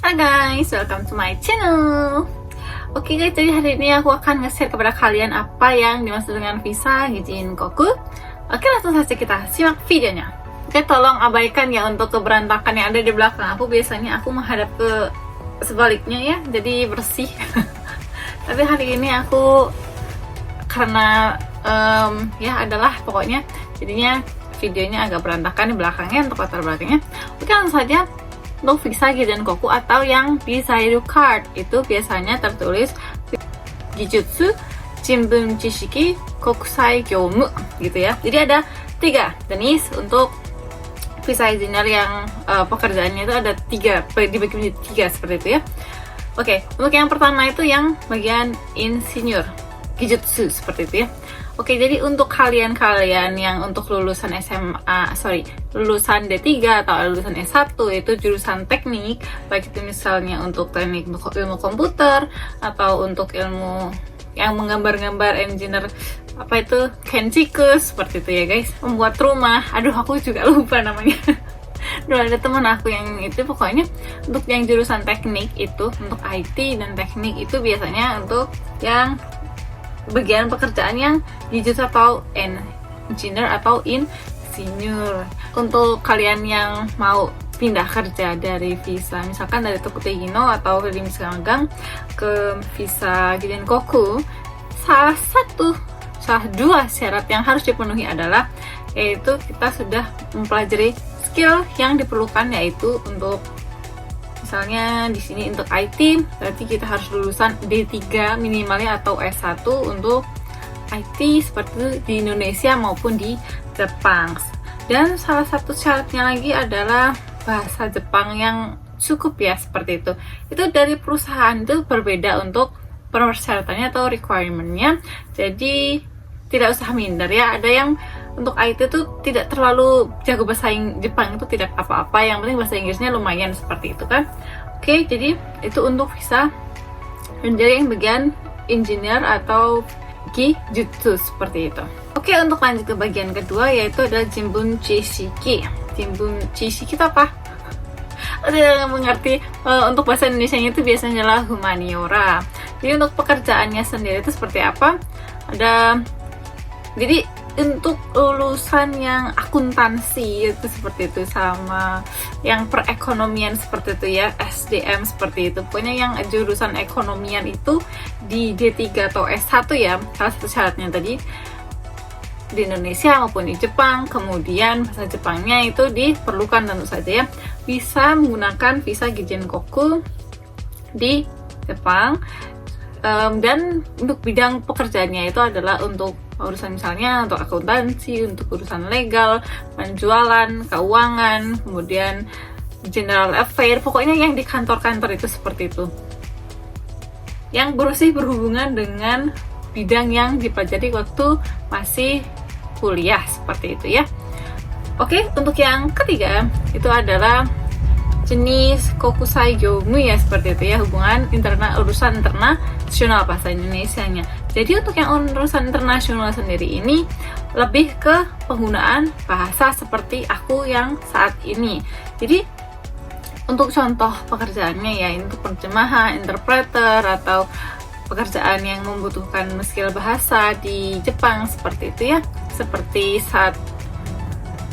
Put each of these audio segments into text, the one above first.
Hai guys, welcome to my channel. Oke guys, jadi hari ini aku akan nge-share kepada kalian apa yang dimaksud dengan visa Gijinkoku. Oke, langsung saja kita simak videonya. Oke, tolong abaikan ya untuk keberantakan yang ada di belakang aku. Biasanya aku menghadap ke sebaliknya ya, jadi bersih. Tapi hari ini aku karena ya adalah pokoknya jadinya videonya agak berantakan di belakangnya untuk latar belakangnya. Oke, langsung saja. Untuk visa Gijinkoku atau yang di Sairu Card itu biasanya tertulis Gijutsu Jinbun Chishiki Kokusai Gyoumu gitu ya. Jadi ada 3 jenis untuk visa engineer yang pekerjaannya itu ada 3, dibagi menjadi 3 seperti itu ya. Oke, untuk yang pertama itu yang bagian insinyur Gijutsu seperti itu ya. Oke, jadi untuk kalian-kalian yang untuk lulusan lulusan D3 atau lulusan S1 itu jurusan teknik, baik itu misalnya untuk teknik ilmu komputer atau untuk ilmu yang menggambar-gambar engineer apa itu kenchiku seperti itu ya guys, membuat rumah. Aduh, aku juga lupa namanya. Dulu ada teman aku yang itu pokoknya untuk yang jurusan teknik itu untuk IT dan teknik itu biasanya untuk yang bagian pekerjaan yang Gijutsu atau engineer atau insinyur. Untuk kalian yang mau pindah kerja dari visa misalkan dari Tokutegino atau dari misalkan magang ke visa Gijinkoku, salah 2 syarat yang harus dipenuhi adalah yaitu kita sudah mempelajari skill yang diperlukan, yaitu untuk misalnya di sini untuk IT berarti kita harus lulusan D3 minimalnya atau S1 untuk IT seperti itu di Indonesia maupun di Jepang. Dan salah satu syaratnya lagi adalah bahasa Jepang yang cukup ya, seperti itu. Itu dari perusahaan itu berbeda untuk persyaratannya atau requirement-nya. Jadi tidak usah minder ya. Ada yang untuk IT itu tidak terlalu jago bahasa Jepang, itu tidak apa-apa, yang penting bahasa Inggrisnya lumayan seperti itu kan. Oke, jadi itu untuk visa menjadi yang bagian engineer atau Gijutsu seperti itu. Oke, untuk lanjut ke bagian kedua yaitu adalah Jinbun Chishiki. Jinbun Chishiki itu apa? Tidak mengerti. Untuk bahasa Indonesianya itu biasanya adalah humaniora. Jadi untuk pekerjaannya sendiri itu seperti apa? Jadi untuk lulusan yang akuntansi itu seperti itu, sama yang perekonomian seperti itu ya, SDM seperti itu. Pokoknya yang jurusan ekonomian itu di D3 atau S1 ya, salah satu syaratnya tadi di Indonesia maupun di Jepang. Kemudian bahasa Jepangnya itu diperlukan tentu saja ya, bisa menggunakan visa Gijinkoku di Jepang. Dan untuk bidang pekerjaannya itu adalah untuk urusan misalnya untuk akuntansi, untuk urusan legal, penjualan, keuangan, kemudian general affair, pokoknya yang di kantor-kantor itu seperti itu. Yang berhubungan dengan bidang yang dipelajari waktu masih kuliah seperti itu ya. Oke, untuk yang ketiga itu adalah jenis Kokusai Gyoumu ya, seperti itu ya, hubungan urusan internasional bahasa Indonesianya. Jadi untuk yang urusan internasional sendiri ini lebih ke penggunaan bahasa seperti aku yang saat ini. Jadi untuk contoh pekerjaannya ya, untuk penerjemahan, interpreter, atau pekerjaan yang membutuhkan skill bahasa di Jepang seperti itu ya, seperti saat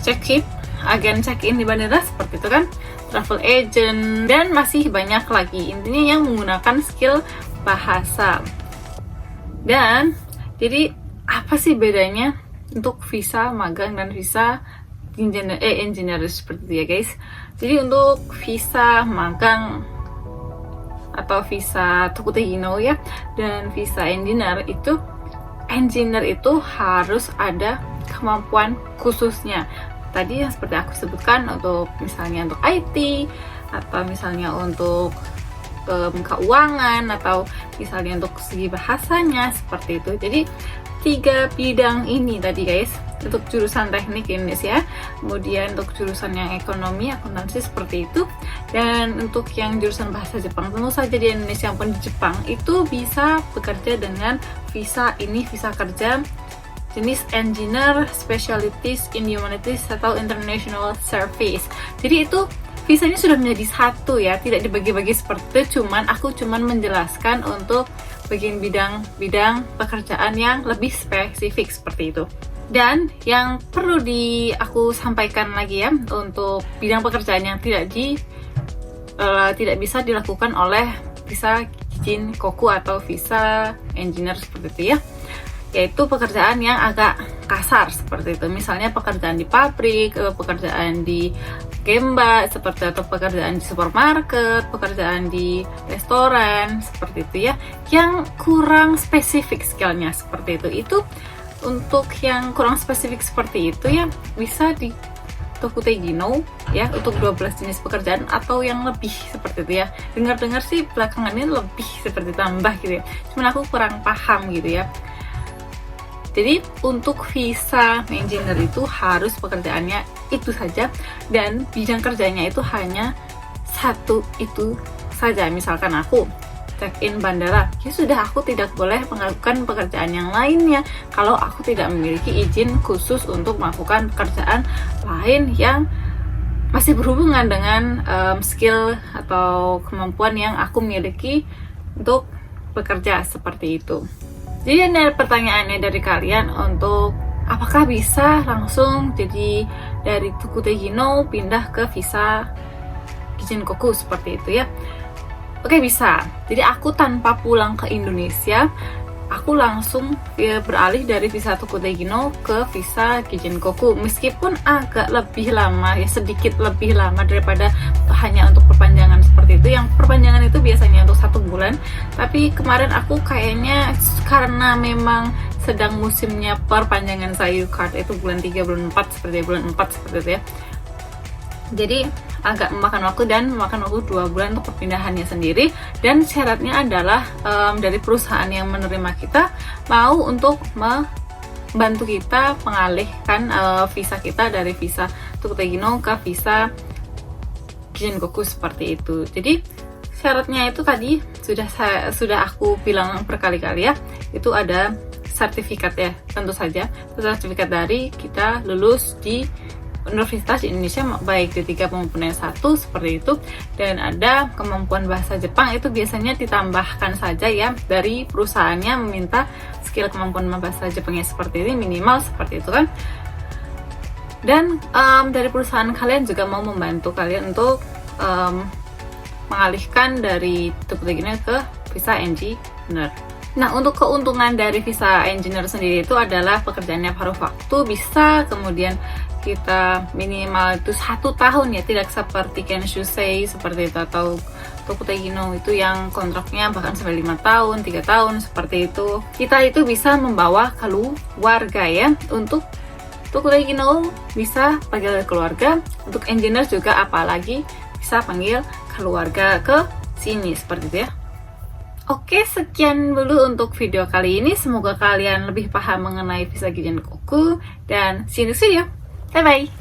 check-in, agen check-in di bandara seperti itu kan, travel agent, dan masih banyak lagi. Intinya yang menggunakan skill bahasa. Dan jadi apa sih bedanya untuk visa magang dan visa engineer seperti itu ya guys. Jadi untuk visa magang atau visa Tokutegino ya dan visa engineer itu harus ada kemampuan khususnya. Tadi yang seperti aku sebutkan, untuk misalnya untuk IT atau misalnya untuk keuangan atau misalnya untuk segi bahasanya seperti itu. Jadi 3 bidang ini tadi guys, untuk jurusan teknik Indonesia, kemudian untuk jurusan yang ekonomi, akuntansi seperti itu, dan untuk yang jurusan bahasa Jepang tentu saja di Indonesia maupun di Jepang itu bisa bekerja dengan visa kerja jenis Engineer Specialties in Humanities atau International Service. Jadi itu visanya sudah menjadi satu ya, tidak dibagi-bagi seperti itu, aku cuman menjelaskan untuk bagian bidang pekerjaan yang lebih spesifik seperti itu. Dan yang perlu aku sampaikan lagi ya, untuk bidang pekerjaan yang tidak bisa dilakukan oleh visa Kijin Koku atau visa engineer seperti itu ya, yaitu pekerjaan yang agak kasar seperti itu, misalnya pekerjaan di pabrik, pekerjaan di gemba seperti, atau pekerjaan di supermarket, pekerjaan di restoran seperti itu ya, yang kurang spesifik skillnya seperti itu. Itu untuk yang kurang spesifik seperti itu ya, bisa di Tokutegino ya, untuk 12 jenis pekerjaan atau yang lebih seperti itu ya. Dengar-dengar sih belakangan ini lebih seperti tambah gitu ya, cuman aku kurang paham gitu ya. Jadi untuk visa engineer itu harus pekerjaannya itu saja, dan bidang kerjanya itu hanya satu itu saja. Misalkan aku check-in bandara, ya sudah, aku tidak boleh melakukan pekerjaan yang lainnya kalau aku tidak memiliki izin khusus untuk melakukan pekerjaan lain yang masih berhubungan dengan skill atau kemampuan yang aku miliki untuk bekerja seperti itu. Jadi ada pertanyaannya dari kalian untuk apakah bisa langsung jadi dari Tokutegino pindah ke visa Kijin Koku seperti itu ya. Oke, bisa. Jadi aku tanpa pulang ke Indonesia, aku langsung beralih dari visa Tokutegino ke visa Kijin Koku, meskipun agak lebih lama ya, sedikit lebih lama daripada hanya untuk perpanjangan seperti itu. Yang perpanjangan itu biasanya untuk 1 bulan, tapi kemarin aku kayaknya karena memang sedang musimnya perpanjangan Sayu Card, itu bulan 3, bulan 4 bulan 4 seperti itu ya, jadi agak memakan waktu, dan memakan waktu 2 bulan untuk perpindahannya sendiri. Dan syaratnya adalah dari perusahaan yang menerima kita mau untuk membantu kita mengalihkan visa kita dari visa Tokutegino ke visa Kijin Koku seperti itu. Jadi syaratnya itu tadi sudah aku bilang berkali-kali ya, itu ada sertifikat ya, tentu saja sertifikat dari kita lulus di universitas di Indonesia, baik D3 maupun S1 seperti itu, dan ada kemampuan bahasa Jepang. Itu biasanya ditambahkan saja ya, dari perusahaannya meminta skill kemampuan bahasa Jepangnya seperti ini, minimal seperti itu kan. Dan dari perusahaan kalian juga mau membantu kalian untuk mengalihkan dari Tokutegino ke visa engineer. Nah, untuk keuntungan dari visa engineer sendiri itu adalah pekerjaannya paruh waktu, bisa kemudian kita minimal itu 1 tahun ya, tidak seperti Kenshusei seperti itu, atau Tokutegino itu yang kontraknya bahkan sampai 5 tahun, 3 tahun seperti itu. Kita itu bisa membawa keluarga ya, untuk Tokutegino bisa panggil keluarga, untuk engineer juga apalagi bisa panggil keluarga ke sini seperti itu ya. Oke, sekian dulu untuk video kali ini. Semoga kalian lebih paham mengenai visa Kijin Koku, dan see you next video. Bye bye.